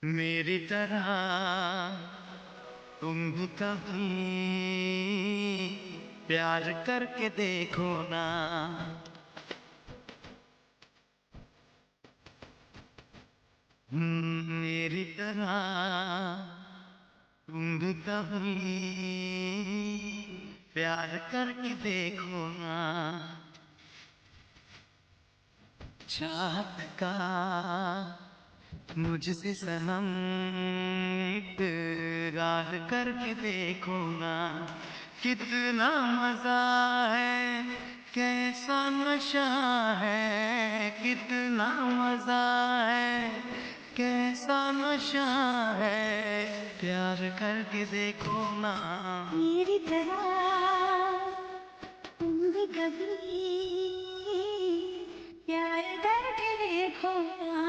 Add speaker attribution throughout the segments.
Speaker 1: मेरी तरह तुम भी कभी प्यार करके देखो ना। मेरी तरह तुम भी कभी प्यार करके देखो ना। चाहत का मुझसे सनम इकरार करके देखो ना। कितना मजा है, कैसा नशा है, कितना मजा है, कैसा नशा है, प्यार करके देखो ना।
Speaker 2: मेरी तरह तुम भी कभी प्यार करके देखो ना।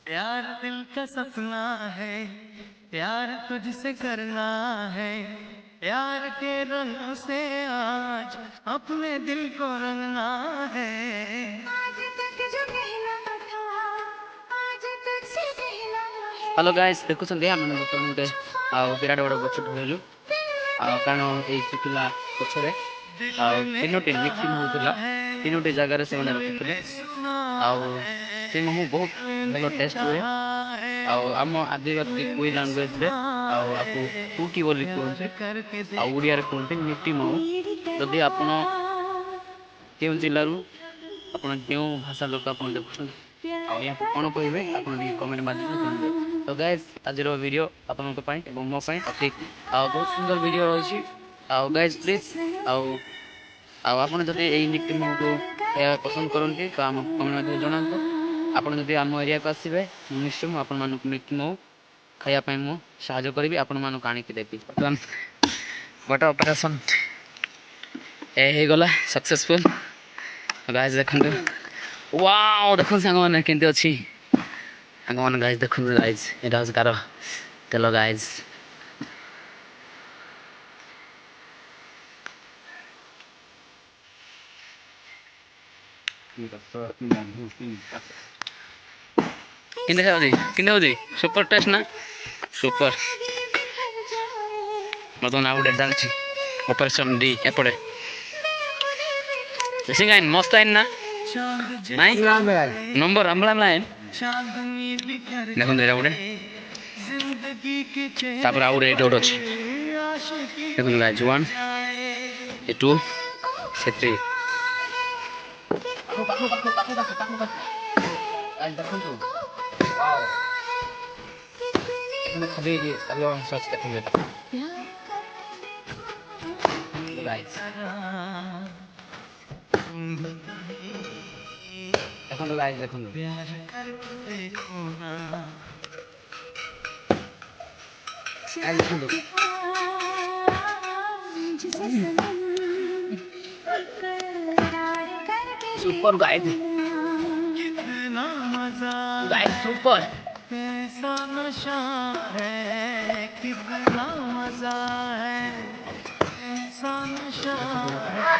Speaker 1: प्यार दिल का सपना है, प्यार तुझसे करना है। प्यार के रंग से आज अपने दिल को रंगना है।
Speaker 2: आज तक जो कहना था आज तक से कहना है।
Speaker 3: हेलो गाइस, देखुଛନ୍ତି ଆମେ ବର୍ତ୍ତମାନ ଗୋଟେ ଆଉ ବିରାଟ ବଡ଼ ଗଛ ଢଳିଲୁ ଆଉ କାରଣ ଏଇ ଶୁଖିଲା ଗଛରେ ଆଉ ତିନୋଟି ମିଟିଂ ହେଉଥିଲା। ତିନୋଟି ଜାଗାରେ ସେମାନେ ରଖିଥିଲେ ଆଉ ସେ ମୋମୋ ବହୁତ ଭଲ ଟେଷ୍ଟ ହୁଏ। ଆଉ ଆମ ଆଦିବାସୀ କୁଇ ଲାଙ୍ଗୁଏଜରେ ଆଉ ଆକୁ କୁକି ବୋଲି କୁହନ୍ତି ଆଉ ଓଡ଼ିଆରେ କୁହନ୍ତି ମିଟି ମୋମୋ। ଯଦି ଆପଣ କେଉଁ ଜିଲ୍ଲାରୁ ଆପଣ କେଉଁ ଭାଷା ଲୋକ ଆପଣ ଦେଖୁଛନ୍ତି ଆଉ ଏହାକୁ କ'ଣ କହିବେ ଆପଣ ଟିକେ କମେଣ୍ଟ ମାଧ୍ୟମରେ ଜଣାଇବେ। ତ ଗାଇସ୍, ଆଜିର ଭିଡ଼ିଓ ଆପଣଙ୍କ ପାଇଁ ଏବଂ ମୋ ପାଇଁ ଅତି ଆଉ ବହୁତ ସୁନ୍ଦର ଭିଡ଼ିଓ ରହିଛି। ଆଉ ଗାଇସ୍ ପ୍ଲିଜ୍ ଆଉ ଆପଣ ଯଦି ଏଇ ନିକି ମୋମୋକୁ ଖାଇବା ପସନ୍ଦ କରନ୍ତି ତ ଆମକୁ କମେଣ୍ଟ ମାଧ୍ୟମରେ ଜଣାନ୍ତୁ। ଆପଣ ଯଦି ଆମ ଏରିଆକୁ ଆସିବେ ନିଶ୍ଚୟ ମୁଁ ଆପଣମାନଙ୍କୁ ନିକି ମୋମୋ ଖାଇବା ପାଇଁ ମୁଁ ସାହାଯ୍ୟ କରିବି, ଆପଣମାନଙ୍କୁ ଆଣିକି ଦେବି। ବର୍ତ୍ତମାନ ଗୋଟେ ଅପରେସନ୍ ହେଇଗଲା ସକ୍ସେସଫୁଲ୍। ଗାଇସ୍ ଦେଖନ୍ତୁ, ୱାଓ ଦେଖନ୍ତୁ ସାଙ୍ଗମାନେ କେମିତି ଅଛି। ସାଙ୍ଗମାନେ ଗାଇସ୍ ଦେଖନ୍ତୁ, ଗାଇସ୍ ଏଇଟା ହେଉଛି ତାର ତେଲ ଗାଇସ୍। କେମିତି ହେଉଛି ସୁପର ଟେଷ୍ଟ ନା ସୁପର। ବର୍ତ୍ତମାନ ଆଉ ଗୋଟେ ଚାଲିଛି ଅପରେସନ୍ ଡି ଏପଟେ। ବେଶୀ ଆଇନ ମସ୍ତ ଆଇନ ନା ନାଇଁ ନମ୍ବର ଆମ୍ବଳା ଆଇନ ଦେଖନ୍ତୁ ଏଇଟା ଗୋଟେ। ତାପରେ ଆଉ ଗୋଟେ ଏଇଟା ଗୋଟେ ଅଛି ଦେଖନ୍ତୁ ଗାଇସ୍, 1 2 3। ଦେଖନ୍ତୁ ଖାଲି ସଚ ଦେଖନ୍ତୁ ଗାଇସ୍, ଦେଖନ୍ତୁ ଗାଇସ୍ ଦେଖନ୍ତୁ ଦେଖନ୍ତୁ सुपर गाइस, गाइस सुपर।
Speaker 1: कैसा नशा है, कितना मजा है, कैसा नशा है।